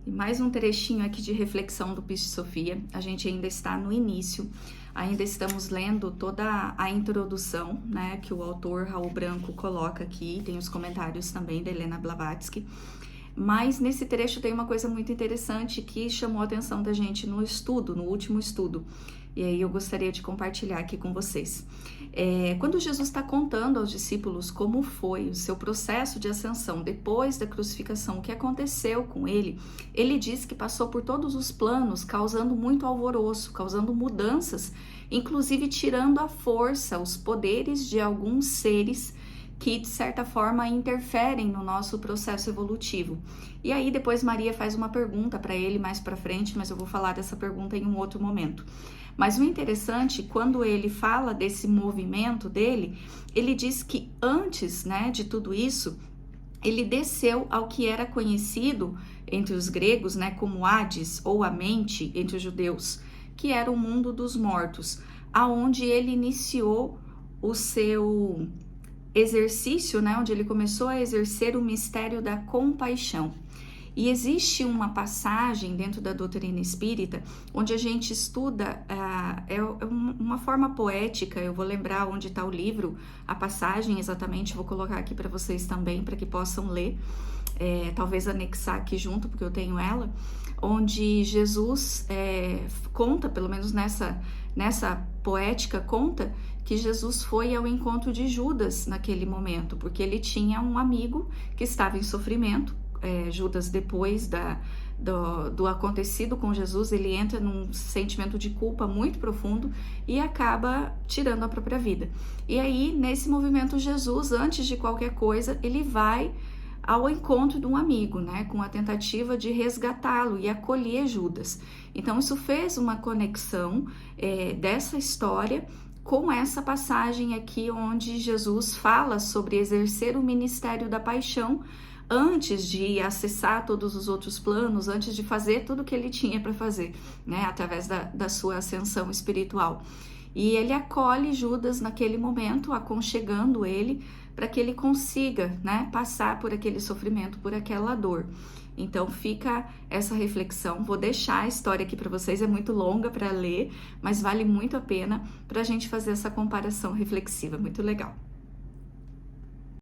E mais um trechinho aqui de reflexão do Piste Sofia. A gente ainda está no início, ainda estamos lendo toda a introdução, né, que o autor Raul Branco coloca aqui, tem os comentários também da Helena Blavatsky. Mas nesse trecho tem uma coisa muito interessante que chamou a atenção da gente no estudo, no último estudo. E aí eu gostaria de compartilhar aqui com vocês. Quando Jesus está contando aos discípulos como foi o seu processo de ascensão depois da crucificação, o que aconteceu com ele, ele diz que passou por todos os planos, causando muito alvoroço, causando mudanças, inclusive tirando a força, os poderes de alguns seres que de certa forma interferem no nosso processo evolutivo. E aí depois Maria faz uma pergunta para ele mais para frente, mas eu vou falar dessa pergunta em um outro momento. Mas o interessante, quando ele fala desse movimento dele, ele diz que antes, né, de tudo isso, ele desceu ao que era conhecido entre os gregos, né, como Hades ou a mente entre os judeus, que era o mundo dos mortos, aonde ele iniciou o seu exercício, né, onde ele começou a exercer o mistério da compaixão. E existe uma passagem dentro da doutrina espírita onde a gente estuda, uma forma poética, eu vou lembrar onde está o livro, a passagem exatamente, vou colocar aqui para vocês também, para que possam ler, talvez anexar aqui junto, porque eu tenho ela, onde Jesus conta, pelo menos nessa poética, conta que Jesus foi ao encontro de Judas naquele momento, porque ele tinha um amigo que estava em sofrimento. Judas, depois do acontecido com Jesus, ele entra num sentimento de culpa muito profundo e acaba tirando a própria vida. E aí, nesse movimento, Jesus, antes de qualquer coisa, ele vai ao encontro de um amigo, né, com a tentativa de resgatá-lo e acolher Judas. Então, isso fez uma conexão dessa história com essa passagem aqui onde Jesus fala sobre exercer o ministério da paixão antes de acessar todos os outros planos, antes de fazer tudo o que ele tinha para fazer, né, através da sua ascensão espiritual. E ele acolhe Judas naquele momento, aconchegando ele, para que ele consiga, né, passar por aquele sofrimento, por aquela dor. Então fica essa reflexão, vou deixar a história aqui para vocês, é muito longa para ler, mas vale muito a pena para a gente fazer essa comparação reflexiva, muito legal.